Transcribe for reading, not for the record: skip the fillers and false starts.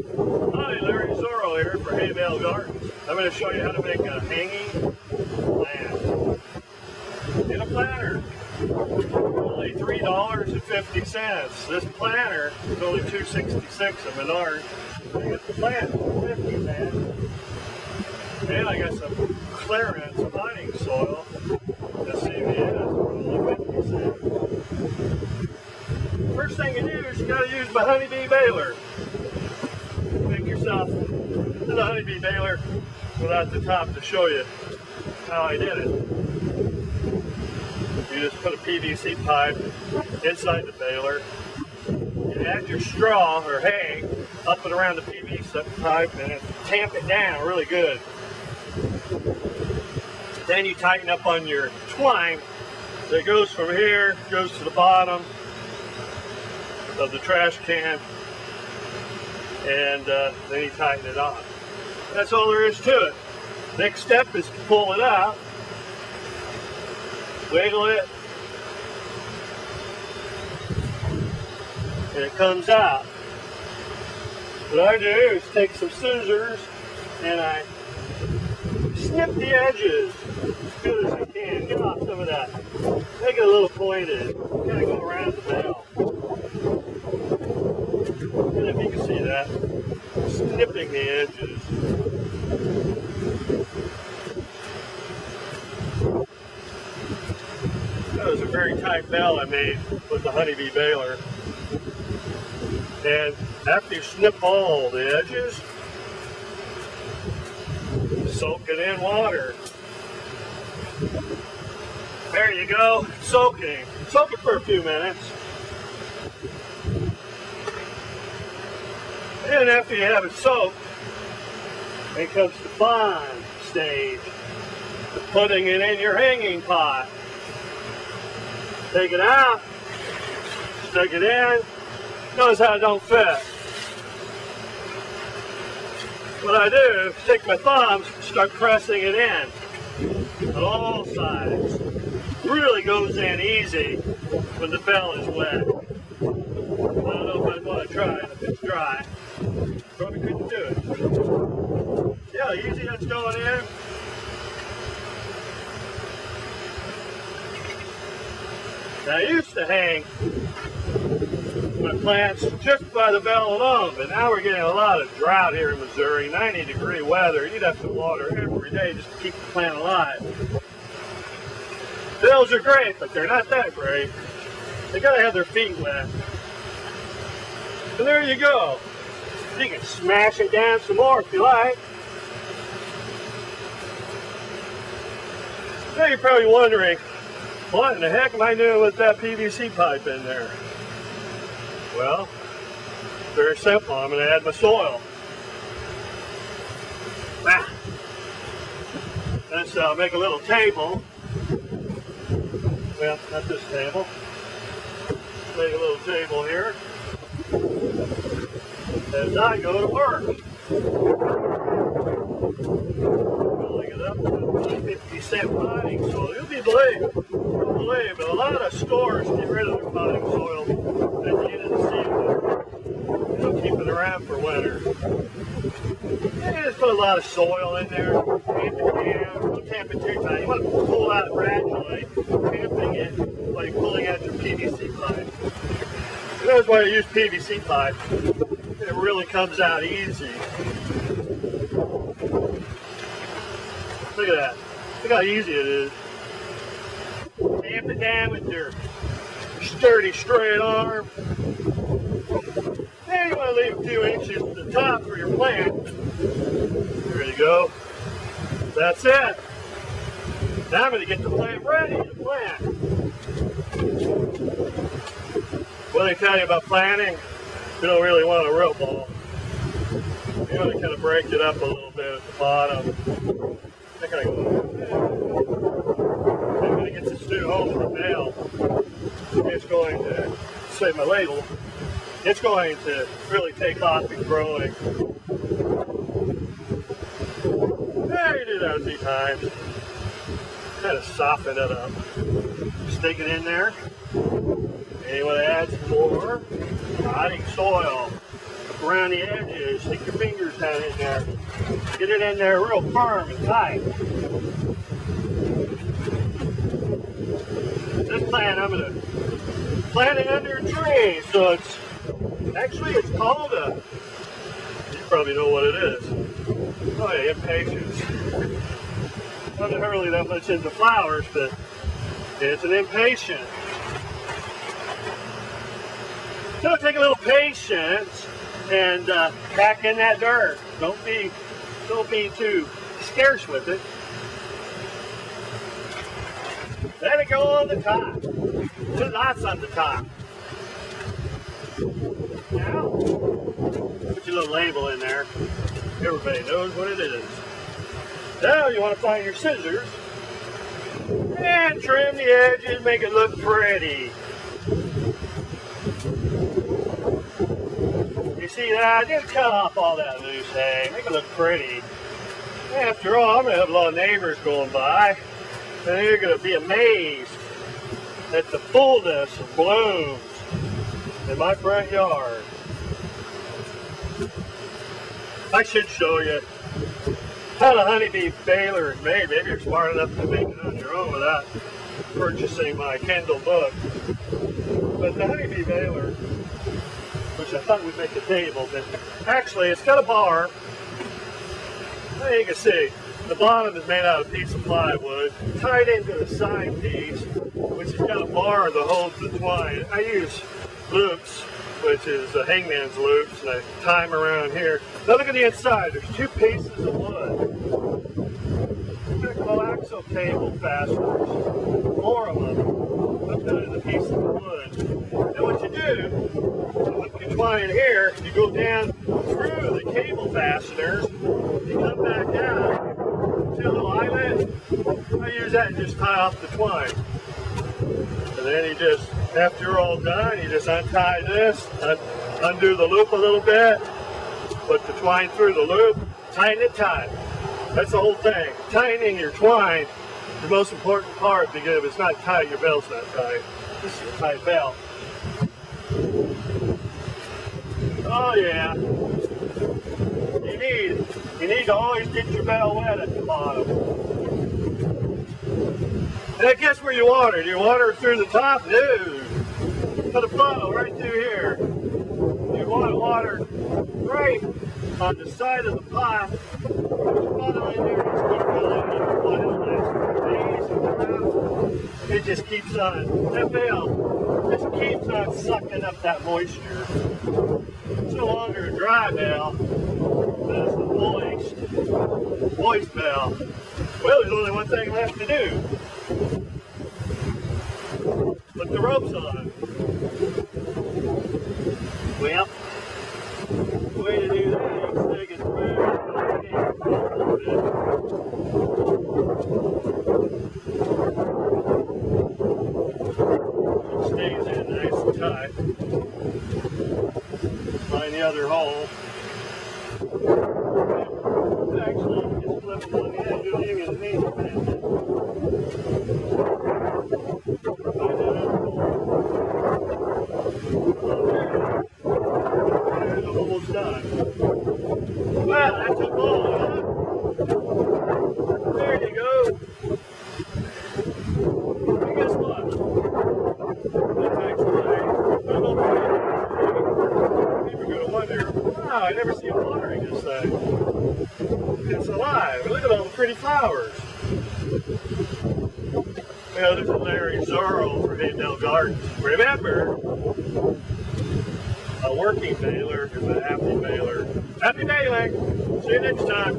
Hi, Larry Zorro here for Bale Gardens. I'm going to show you how to make a hanging plant in a planter. Only $3.50. This planter is only $2.66 at Menards. I get the plant for 50 cents. And I got some clearance mining soil. The CVS for only 50 cents. First thing you do is you got to use my honeybee baler. Make yourself a honeybee baler without the top to show you how I did it. You just put a PVC pipe inside the baler. You add your straw or hay up and around the PVC pipe and tamp it down really good. Then you tighten up on your twine that goes from here, goes to the bottom of the trash can, and then you tighten it on. That's all there is to it. Next step is to pull it out, wiggle it, and it comes out. What I do is take some scissors and I snip the edges as good as I can. Get off some of that. Make it a little pointed. Kind of go around the bell. And if you can see that, snipping the edges. That was a very tight bell I made with the honeybee baler. And after you snip all the edges, soak it in water. There you go, soaking. Soak it for a few minutes. And after you have it soaked, it comes the fun stage, the putting it in your hanging pot. Take it out, stick it in. Notice how it don't fit. What I do is take my thumbs, start pressing it in on all sides. Really goes in easy when the bell is wet. I don't know if I'd want to try it if it's dry. Probably couldn't do it. See how easy that's going in? Now, I used to hang my plants just by the bell alone, but now we're getting a lot of drought here in Missouri, 90-degree weather. You'd have to water every day just to keep the plant alive. Bells are great, but they're not that great. They gotta have their feet wet. And there you go. You can smash it down some more if you like. Now you're probably wondering, what in the heck am I doing with that PVC pipe in there? Well, very simple. I'm going to add my soil. Let's make a little table. Well, not this table. Make a little table here as I go to work. Filling it up with 50-cent potting soil. You'll believe, but a lot of stores get rid of their potting soil at the end of the season. They don't keep it around for winter. Yeah, just put a lot of soil in there. Tamp it down. Don't tamp it too tight. You want to pull out gradually, tamping it like pulling out your PVC pipe. And that's why I use PVC pipe. It really comes out easy. Look at that. Look how easy it is. Tamp it down with your sturdy straight arm. And you want to leave a few inches at the top for your plant. There you go. That's it. Now I'm going to get the plant ready to plant. What I tell you about planting, you don't really want a root ball. You want to kind of break it up a little bit at the bottom. I think I go. I'm going to get this new home from Bale. It's going to, say my label, it's going to really take off and growing. Yeah, you do that a few times. Kind of soften it up. Stick it in there. And you want to add some more potting soil. Look around the edges, stick your fingers down in there. Get it in there real firm and tight. This plant, I'm going to plant it under a tree, so it's called a, you probably know what it is. Oh yeah, impatiens. I'm not really that much into flowers, but it's an impatient. So take a little patience and pack in that dirt. Don't be too scarce with it. Let it go on the top. Put lots on the top. Now, put your little label in there. Everybody knows what it is. Now you want to find your scissors and trim the edges, make it look pretty. You see that? Just cut off all that loose hay, make it look pretty. After all, I'm going to have a lot of neighbors going by, and they're going to be amazed at the fullness of blooms in my front yard. I should show you how the honeybee baler is made. Maybe you're smart enough to make it on your own without purchasing my Kindle book. But the honeybee baler, which I thought would make a table, but actually it's got a bar. There you can see, the bottom is made out of a piece of plywood, tied into the side piece, which has got a bar that holds the twine. I use loops, which is a hangman's loops, and I tie them around here. Now look at the inside, there's two pieces of wood. They're coaxial cable fasteners, 4 of them, put that in a piece of wood. And what you do, with your twine here, you go down through the cable fasteners, you come back out to a little eyelet. I use that and just tie off the twine. And then you just, after you're all done, you just untie this, undo the loop a little bit, put the twine through the loop, tighten it tight. That's the whole thing. Tightening your twine is the most important part, because if it's not tight, your belt's not tight. This is a tight belt. Oh yeah. You need to always get your belt wet at the bottom. And guess where you water? Do you water through the top? No. Put a funnel right through here. You want to water right on the side of the pot. Put your funnel in there and keep filling it. It just keeps on. That bale just keeps on sucking up that moisture. It's no longer a dry bale, but it's a moist bale. Well, there's only one thing left to do. Put the ropes on. Well, the way to do that is take it it stays in nice and tight. Find the other hole. Actually, just flip it on the edge. You don't even need to bend it. Find that other hole. There's almost done. Well, that took long, huh? There you go. And guess what? That takes away. People are going to wonder, wow, I never see watering this thing. It's alive. Look at all the pretty flowers. Yeah, there's a Larry Zorro for Haydell Gardens. Remember, a working baler is a happy baler. Happy bailing! See you next time.